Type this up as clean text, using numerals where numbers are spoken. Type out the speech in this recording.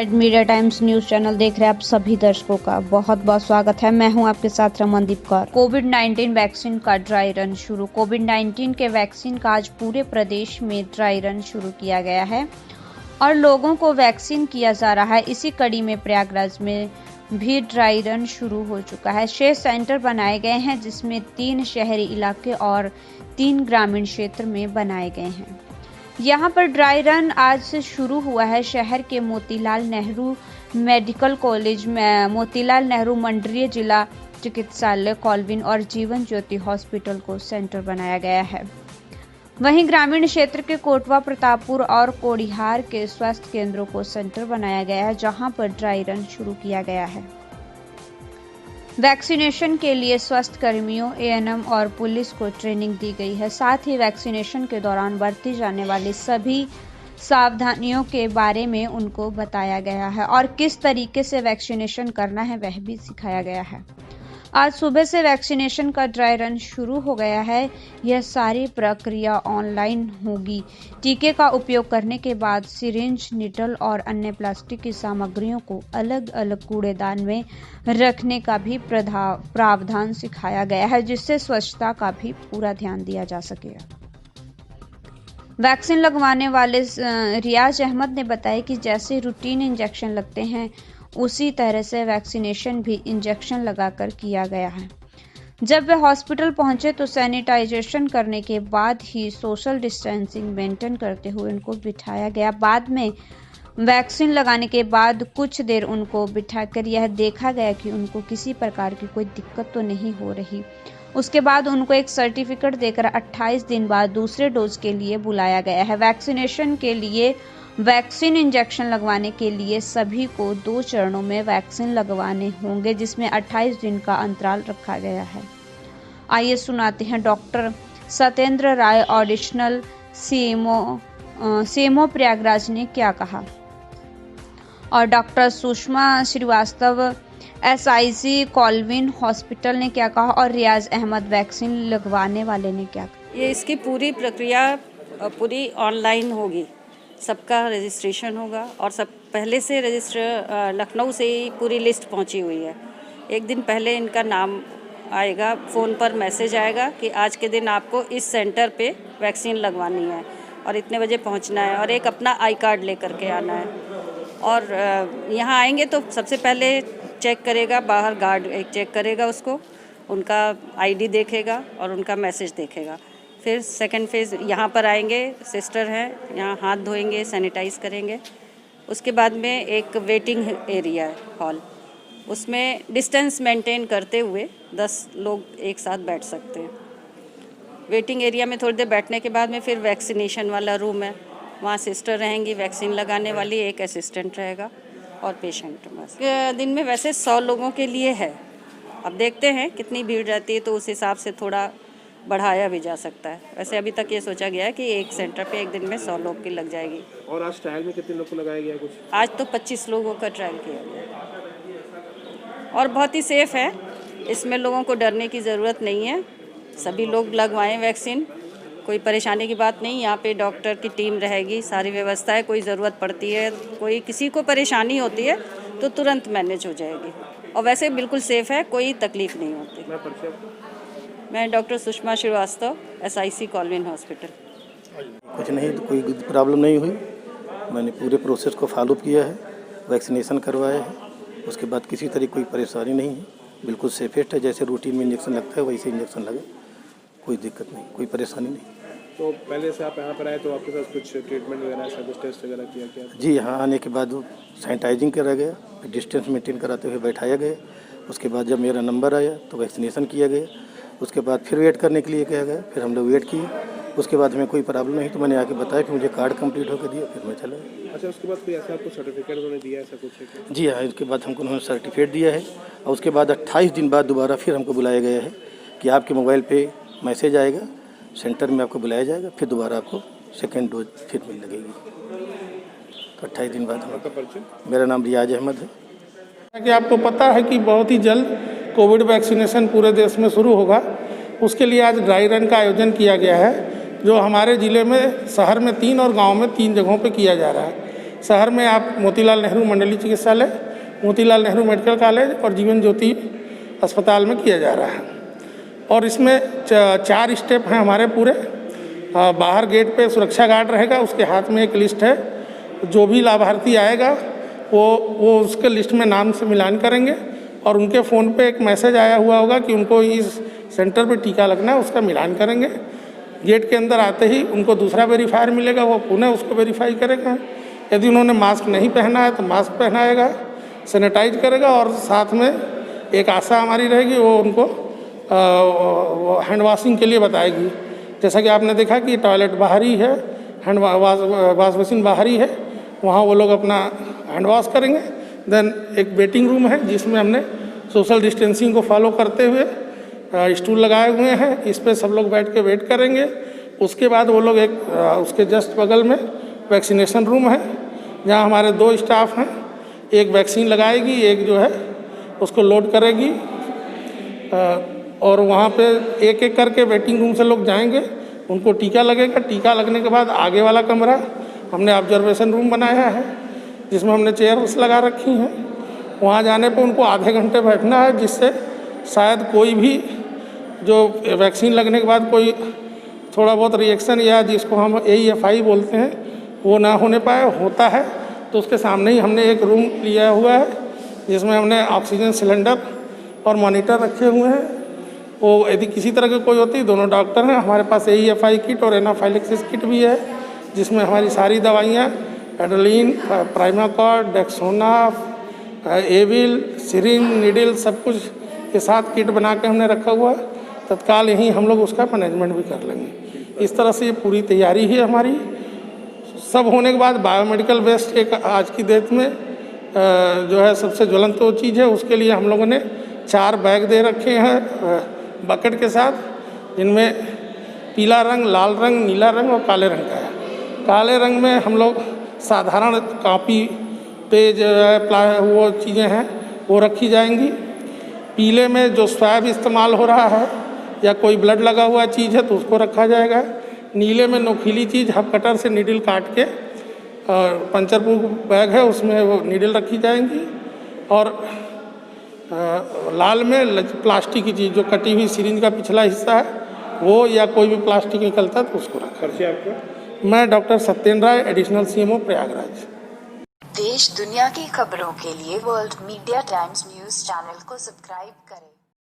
Media times news channel देख रहे आप सभी दर्शकों का बहुत बहुत स्वागत है। मैं हूं आपके साथ रमनदीप कौर। कोविड-19 वैक्सीन का ड्राई रन शुरू। कोविड-19 के वैक्सीन का आज पूरे प्रदेश में ड्राई रन शुरू किया गया है और लोगों को वैक्सीन किया जा रहा है। इसी कड़ी में प्रयागराज में भी ड्राई रन शुरू हो चुका है। 6 सेंटर बनाए गए हैं जिसमें 3 शहरी इलाके और 3 ग्रामीण क्षेत्र में बनाए गए हैं। यहाँ पर ड्राई रन आज से शुरू हुआ है। शहर के मोतीलाल नेहरू मेडिकल कॉलेज में मोतीलाल नेहरू मंडलीय जिला चिकित्सालय कॉल्विन और जीवन ज्योति हॉस्पिटल को सेंटर बनाया गया है। वहीं ग्रामीण क्षेत्र के कोटवा प्रतापपुर और कोडिहार के स्वास्थ्य केंद्रों को सेंटर बनाया गया है जहां पर ड्राई रन शुरू किया गया है। वैक्सीनेशन के लिए स्वास्थ्य कर्मियों, एएनएम और पुलिस को ट्रेनिंग दी गई है। साथ ही वैक्सीनेशन के दौरान बरती जाने वाली सभी सावधानियों के बारे में उनको बताया गया है और किस तरीके से वैक्सीनेशन करना है वह भी सिखाया गया है। आज सुबह से वैक्सीनेशन का ड्राई रन शुरू हो गया है। यह सारी प्रक्रिया ऑनलाइन होगी। टीके का उपयोग करने के बाद सिरिंज, निडल और अन्य प्लास्टिक की सामग्रियों को अलग अलग कूड़ेदान में रखने का भी प्रावधान सिखाया गया है जिससे स्वच्छता का भी पूरा ध्यान दिया जा सकेगा। वैक्सीन लगवाने वाले रियाज अहमद ने बताया कि जैसे रूटीन इंजेक्शन लगते हैं उसी तरह से वैक्सीनेशन भी इंजेक्शन लगाकर किया गया है। जब वे हॉस्पिटल पहुंचे तो सैनिटाइजेशन करने के बाद ही सोशल डिस्टेंसिंग मेंटेन करते हुए उनको बिठाया गया। बाद में वैक्सीन लगाने के बाद कुछ देर उनको बिठाकर यह देखा गया कि उनको किसी प्रकार की कोई दिक्कत तो नहीं हो रही। उसके बाद उनको एक सर्टिफिकेट देकर 28 दिन बाद दूसरे डोज के लिए बुलाया गया है। वैक्सीनेशन के लिए वैक्सीन इंजेक्शन लगवाने के लिए सभी को 2 चरणों में वैक्सीन लगवाने होंगे जिसमें 28 दिन का अंतराल रखा गया है। आइए सुनाते हैं doctor Satyendra Rai additional CMO Prayagraj ने क्या कहा और doctor Sushma Srivastava SIC Colvin hospital ने क्या कहा और रियाज अहमद वैक्सीन लगवाने वाले ने क्या कहा। ये इसकी पूरी प्रक्रिया पूरी ऑनलाइन होगी। सबका रजिस्ट्रेशन होगा और सब पहले से रजिस्टर लखनऊ से ही पूरी लिस्ट पहुंची हुई है। एक दिन पहले इनका नाम आएगा, फ़ोन पर मैसेज आएगा कि आज के दिन आपको इस सेंटर पे वैक्सीन लगवानी है और इतने बजे पहुंचना है और एक अपना आई कार्ड लेकर के आना है। और यहाँ आएंगे तो सबसे पहले चेक करेगा, बाहर गार्ड एक चेक करेगा उसको, उनका आईडी देखेगा और उनका मैसेज देखेगा। फिर सेकंड फेज़ यहाँ पर आएंगे, सिस्टर हैं, यहाँ हाथ धोएंगे, सैनिटाइज करेंगे। उसके बाद में एक वेटिंग एरिया है, हॉल, उसमें डिस्टेंस मेंटेन करते हुए 10 लोग एक साथ बैठ सकते हैं। वेटिंग एरिया में थोड़ी देर बैठने के बाद में फिर वैक्सीनेशन वाला रूम है, वहाँ सिस्टर रहेंगी वैक्सीन लगाने वाली, एक असिस्टेंट रहेगा और पेशेंट। बस दिन में वैसे 100 लोगों के लिए है। अब देखते हैं कितनी भीड़ रहती है तो उस हिसाब से थोड़ा बढ़ाया भी जा सकता है। वैसे अभी तक ये सोचा गया है कि एक सेंटर पे एक दिन में 100 लोग की लग जाएगी। और आज ट्रायल में कितने लोग को लगाया गया कुछ? आज तो 25 लोगों का ट्रायल किया गया और बहुत ही सेफ़ है। इसमें लोगों को डरने की ज़रूरत नहीं है। सभी लोग लगवाएं वैक्सीन, कोई परेशानी की बात नहीं। यहाँ पे डॉक्टर की टीम रहेगी, सारी व्यवस्था है। कोई ज़रूरत पड़ती है, कोई किसी को परेशानी होती है तो तुरंत मैनेज हो जाएगी और वैसे बिल्कुल सेफ़ है, कोई तकलीफ़ नहीं होती। मैं doctor Sushma Srivastava, SIC Colvin hospital. कुछ नहीं, तो कोई प्रॉब्लम नहीं हुई। मैंने पूरे प्रोसेस को फॉलो किया है, वैक्सीनेशन करवाया है, उसके बाद किसी तरह कोई परेशानी नहीं है। बिल्कुल सेफेस्ट है, जैसे रूटीन में इंजेक्शन लगता है वैसे इंजेक्शन लगे, कोई दिक्कत नहीं, कोई परेशानी नहीं। तो पहले से आप यहाँ पर आए तो आपके साथ कुछ ट्रीटमेंट वगैरह, सर्विस टेस्ट वगैरह किया क्या? जी, यहाँ आने के बाद सैनिटाइजिंग करा गया, डिस्टेंस मेंटेन कराते हुए बैठाया गया। उसके बाद जब मेरा नंबर आया तो वैक्सीनेशन किया गया। उसके बाद फिर वेट करने के लिए कहा गया, फिर हम लोग वेट किए। उसके बाद हमें कोई प्रॉब्लम नहीं तो मैंने आके बताया कि मुझे कार्ड कंप्लीट होकर दिया, फिर मैं चला गया। अच्छा, उसके बाद कोई ऐसा आपको सर्टिफिकेट उन्होंने दिया, ऐसा कुछ है क्या? जी हाँ, इसके बाद हमको उन्होंने सर्टिफिकेट दिया है और उसके बाद 28 दिन बाद दोबारा फिर हमको बुलाया गया है कि आपके मोबाइल पे मैसेज आएगा, सेंटर में आपको बुलाया जाएगा, फिर दोबारा आपको सेकेंड डोज फिर मिल लगेगी। तो 28 दिन बाद। आपका परिचय? मेरा नाम रियाज अहमद है। कि आपको पता है कि बहुत ही जल्द कोविड वैक्सीनेशन पूरे देश में शुरू होगा। उसके लिए आज ड्राई रन का आयोजन किया गया है जो हमारे ज़िले में, शहर में 3 और गांव में 3 जगहों पे किया जा रहा है। शहर में आप मोतीलाल नेहरू मंडलीय चिकित्सालय, मोतीलाल नेहरू मेडिकल कॉलेज और जीवन ज्योति अस्पताल में किया जा रहा है। और इसमें 4 स्टेप हैं हमारे पूरे। बाहर गेट पे सुरक्षा गार्ड रहेगा, उसके हाथ में एक लिस्ट है। जो भी लाभार्थी आएगा वो उसके लिस्ट में नाम से मिलान करेंगे और उनके फ़ोन पे एक मैसेज आया हुआ होगा कि उनको इस सेंटर पे टीका लगना है, उसका मिलान करेंगे। गेट के अंदर आते ही उनको दूसरा वेरीफायर मिलेगा, वो पुनः उसको वेरीफाई करेगा। यदि उन्होंने मास्क नहीं पहना है तो मास्क पहनाएगा, सैनिटाइज करेगा और साथ में एक आशा हमारी रहेगी, वो उनको हैंड वॉशिंग के लिए बताएगी। जैसा कि आपने देखा कि टॉयलेट बाहर ही है, हैंड वॉश बेसिन बाहर ही है, वहाँ वो लोग अपना हैंड वॉश करेंगे। देन एक वेटिंग रूम है जिसमें हमने सोशल डिस्टेंसिंग को फॉलो करते हुए स्टूल लगाए हुए हैं, इस पे सब लोग बैठ के वेट करेंगे। उसके बाद वो लोग उसके जस्ट बगल में वैक्सीनेशन रूम है जहाँ हमारे 2 स्टाफ हैं, एक वैक्सीन लगाएगी, एक जो है उसको लोड करेगी। और वहाँ पे एक एक करके वेटिंग रूम से लोग जाएंगे, उनको टीका लगेगा। टीका लगने के बाद आगे वाला कमरा हमने ऑब्जर्वेशन रूम बनाया है जिसमें हमने चेयर्स लगा रखी हैं। वहाँ जाने पे उनको आधे घंटे बैठना है, जिससे शायद कोई भी जो वैक्सीन लगने के बाद कोई थोड़ा बहुत रिएक्शन या जिसको हम AEFI बोलते हैं वो ना होने पाए। होता है तो उसके सामने ही हमने एक रूम लिया हुआ है जिसमें हमने ऑक्सीजन सिलेंडर और मॉनिटर रखे हुए हैं। वो यदि किसी तरह की कोई होती, दोनों डॉक्टर हैं। हमारे पास AEFI किट और एनाफाइलेक्सिस किट भी है जिसमें हमारी सारी दवाइयाँ adrenaline, Primacort, Dexona, Avil, syringe, needle सब कुछ के साथ किट बना के हमने रखा हुआ है। तत्काल यहीं हम लोग उसका मैनेजमेंट भी कर लेंगे। इस तरह से ये पूरी तैयारी है हमारी। सब होने के बाद बायोमेडिकल वेस्ट एक आज की डेट में जो है सबसे ज्वलंत वो चीज़ है, उसके लिए हम लोगों ने 4 बैग दे रखे हैं बकेट के साथ, जिनमें पीला रंग, लाल रंग, नीला रंग और काले रंग का है। काले रंग में हम लोग साधारण कॉपी, पेज, वो चीज़ें हैं वो रखी जाएंगी। पीले में जो स्वैब इस्तेमाल हो रहा है या कोई ब्लड लगा हुआ चीज़ है तो उसको रखा जाएगा। नीले में नोकीली चीज़ हब कटर से नीडल काट के और पंचर प्रूफ बैग है उसमें वो नीडल रखी जाएंगी। और लाल में प्लास्टिक की चीज़ जो कटी हुई सिरिंज का पिछला हिस्सा है वो या कोई भी प्लास्टिक निकलता है तो उसको रखा। परिचय आपका? मैं doctor Satyendra Rai, additional CMO Prayagraj. देश दुनिया की खबरों के लिए world media times news channel को सब्सक्राइब करें।